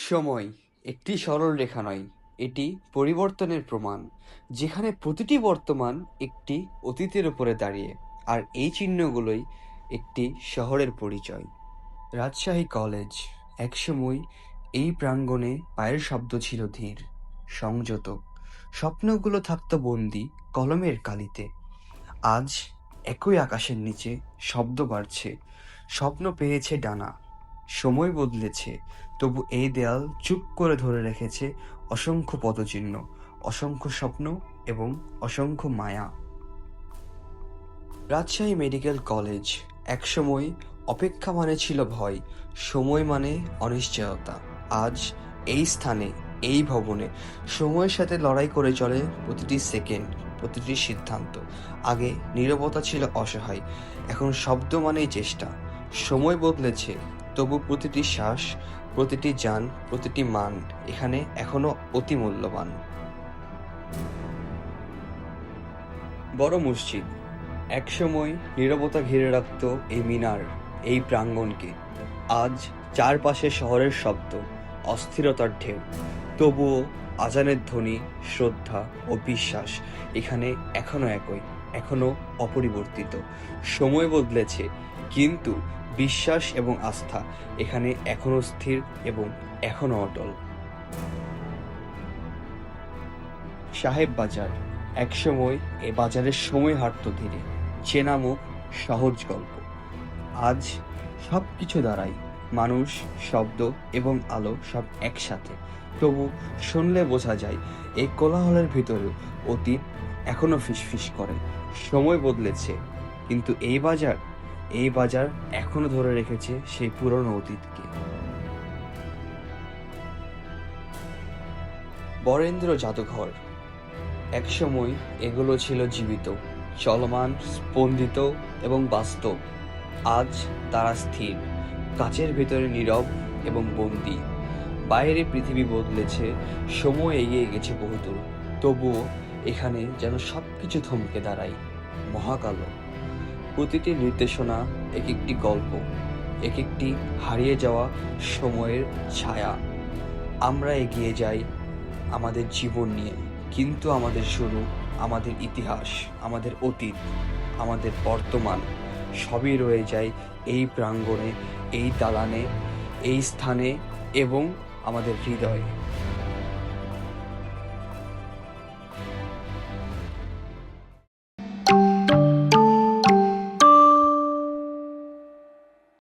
সময় একটি সরল রেখা নয়, এটি পরিবর্তনের প্রমাণ, যেখানে প্রতিটি বর্তমান একটি অতীতের উপরে দাঁড়িয়ে, আর এই চিহ্নগুলোই একটি শহরের পরিচয়। রাজশাহী কলেজ। একসময় এই প্রাঙ্গণে পায়ের শব্দ ছিল ধীর, সংযত। স্বপ্নগুলো থাকতো বন্দি কলমের কালিতে। আজ একই আকাশের নিচে শব্দ বাড়ছে, স্বপ্ন পেয়েছে ডানা। সময় বদলেছে, তবু এই দেয়াল চুপ করে ধরে রেখেছে অসংখ্য পদচিহ্ন, অসংখ্য স্বপ্ন এবং অসংখ্য মায়া। Rajshahi medical college. একসময় অপেক্ষা মানে ছিল ভয়, সময় মানে অনিশ্চয়তা। আজ এই স্থানে, এই ভবনে সময়ের সাথে লড়াই করে চলে প্রতিটি সেকেন্ড, প্রতিটি সিদ্ধান্ত। আগে নীরবতা ছিল অসহায়, এখন শব্দ মানেই চেষ্টা। সময় বদলেছে, তবু প্রতিটি শ্বাস, প্রতিটি যান, প্রতিটি মান এখানে এখনো অতি মূল্যবান। বড় মসজিদ। একসময় নীরবতা ঘিরে রাখত এই মিনার, এই প্রাঙ্গণকে। আজ চারপাশে শহরের শব্দ, অস্থিরতার ঢেউ। তবুও আজানের ধ্বনি, শ্রদ্ধা ও বিশ্বাস এখানে এখনো একই, এখনো অপরিবর্তিত। সময় বদলেছে, কিন্তু বিশ্বাস এবং আস্থা এখানে এখনো স্থির এবং এখনো অটল। সাহেব বাজার। একসময় এ বাজারের সময় হাঁটত ধীরে, চেনা মুখ, সহজ গল্প। আজ সব কিছু দাঁড়ায়, মানুষ, শব্দ এবং আলো সব একসাথে। তবু শুনলে বোঝা যায় এই কোলাহলের ভিতরেও অতীত এখনো ফিসফিস করে। সময় বদলেছে, কিন্তু এই বাজার এখনো ধরে রেখেছে সেই পুরনো অতীতকে। বরেন্দ্র জাদুঘর। একসময় এগুলো ছিল জীবিত, চলমান, স্পন্দিত এবং বাস্তব। আজ তারা স্থির, কাচের ভেতরে নীরব এবং বন্দী। বাইরে পৃথিবী বদলেছে, সময় এগিয়ে গেছে বহুদূর, তবুও এখানে যেন সবকিছু থমকে দাঁড়ায়, মহাকালো। প্রতিটি নির্দেশনা এক একটি গল্প, এক একটি হারিয়ে যাওয়া সময়ের ছায়া। আমরা এগিয়ে যাই আমাদের জীবন নিয়ে, কিন্তু আমাদের শুরু, আমাদের ইতিহাস, আমাদের অতীত, আমাদের বর্তমান সবই রয়ে যায় এই প্রাঙ্গণে, এই দালানে, এই স্থানে এবং আমাদের হৃদয়ে।